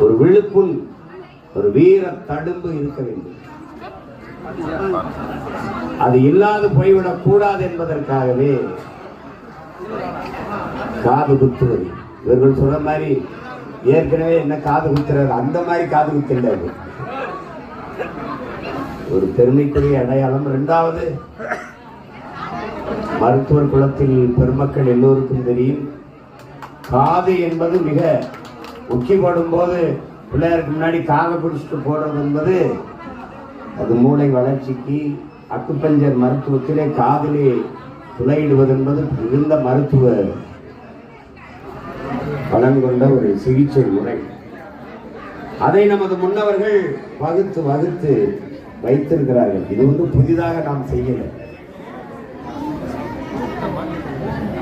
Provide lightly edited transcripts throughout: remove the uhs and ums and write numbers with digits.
ஒரு விழுப்புண், ஒரு வீர தடும்பு இருக்க வேண்டும். அது இல்லாது போய்விடக் கூடாது என்பதற்காகவே காது குத்துவது. இவர்கள் சொல்ற மாதிரி ஏற்கனவே என்ன காது குத்துறது, அந்த மாதிரி காது குத்துண்டாரு. ஒரு பெருமைக்குரிய அடையாளம். இரண்டாவது, மருத்துவர் குலத்தில் பெருமக்கள் எல்லோருக்கும் தெரியும், காது என்பது மிக முக்கியப்படும் போது பிள்ளையாருக்கு முன்னாடி காதை பிடிச்சிட்டு போடுறது என்பது அது மூளை வளர்ச்சிக்கு அக்குப்பஞ்சர் மருத்துவத்திலே காதிலே துளையிடுவது என்பது மிகுந்த மருத்துவ பலன் கொண்ட ஒரு சிகிச்சை முறை. அதை நமது முன்னவர்கள் வகுத்து வகுத்து வைத்திருக்கிறார்கள். இது ஒன்றும் புதிதாக நாம் செய்யல.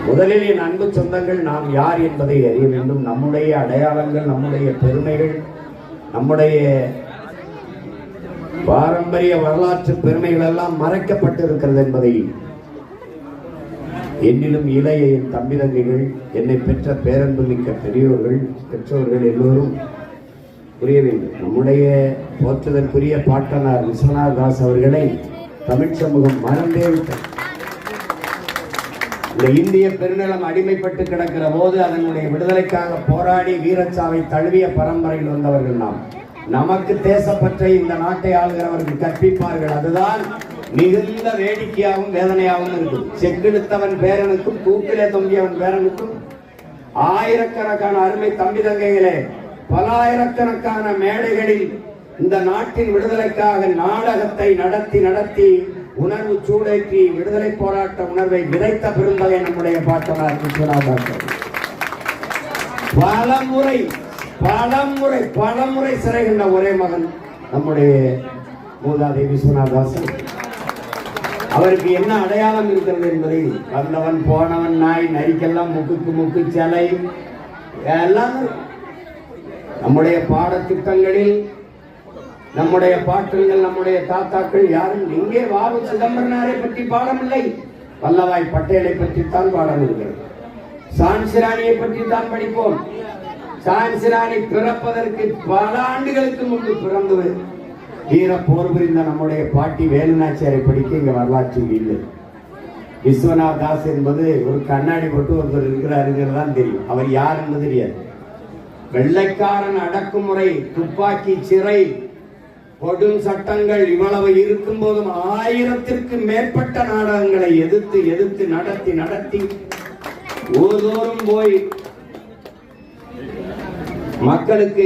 முதலில் என் அன்பு சொந்தங்கள், நாம் யார் என்பதை அறிய வேண்டும். நம்முடைய அடையாளங்கள், நம்முடைய பெருமைகள், நம்முடைய பாரம்பரிய வரலாற்று பெருமைகள் எல்லாம் மறைக்கப்பட்டிருக்கிறது என்பதை என்னிலும் இளைய என் தம்பி தங்கைகள், என்னை பெற்ற பேரன்பு மிக்க பெரியோர்கள், பெற்றோர்கள் எல்லோரும் புரிய வேண்டும். நம்முடைய போற்றுதற்குரிய பாட்டனார் விஸ்வநாத் தாஸ் அவர்களை தமிழ் சமூகம் மறந்தே விட்டது. இந்த இந்திய பெருநிலம் அடிமைப்பட்டு கிடக்கிற போது அதனுடைய விடுதலைக்காக போராடி வீரச்சாவை தழுவிய பரம்பரையில் வந்தவர்கள் நாம். நமக்கு தேசப்பற்றை இந்த நாட்டை ஆளுகிறவர்கள் கற்பிப்பார்கள். அதுதான் மிகுந்த வேடிக்கையாகவும் வேதனையாகவும் இருக்குது. செக்கெடுத்தவன் பேரனுக்கும் தூக்கிலே தொங்கியவன் பேரனுக்கும் ஆயிரக்கணக்கான அருமை தம்பி தங்கைகளே, பலாயிரக்கணக்கான மேடைகளில் இந்த நாட்டின் விடுதலைக்காக நாடகத்தை நடத்தி நடத்தி உணர்வு சூடேற்றி விடுதலை போராட்ட உணர்வை விதைத்த பெருந்தகை நம்முடைய பாட்டனார் விஸ்வநாத் தாஸ். பலமுறை சிறை கண்ட ஒரே மகன் நம்முடைய மூதாதை விஸ்வநாத் தாஸ். அவருக்கு என்ன அடையாளம் இருக்கிறது என்பதை வந்தவன் போனவன் நாய் நரிக்கெல்லாம் முக்குக்கு முக்கு சிலை எல்லாம் நம்முடைய பாடத்திட்டங்களில் நம்முடைய பாட்டல்கள், நம்முடைய தாத்தாக்கள் யாரும் இங்கே வாவு சிதம்பரனாரை பற்றி பாடமில்லை. வல்லபாய் பட்டேலை பற்றித்தான் பாடம் இருக்கிறது. சான்சிராணியை பற்றி தான் படிப்போம். சான்சிராணி பிறப்பதற்கு பல ஆண்டுகளுக்கு முன்பு பிறந்து வீர போர் புரிந்த நம்முடைய பாட்டி வேலுநாச்சியாரை படிக்க இங்க வரலாற்றில் இல்லை. விஸ்வநாத் தாஸ் என்பது ஒரு கண்ணாடி போட்டு ஒருத்தர் இருக்கிறாருங்கிறது தான் தெரியும். அவர் யார் என்பது தெரியாது. வெள்ளைக்காரன் அடக்குமுறை, துப்பாக்கி சிறை, கொடும் சட்டங்கள் இவ்வளவு இருக்கும் போதும் 1000த்திற்கு மேற்பட்ட நாடகங்களை எதிர்த்து நடத்தி ஊர்தோறும் போய் மக்களுக்கு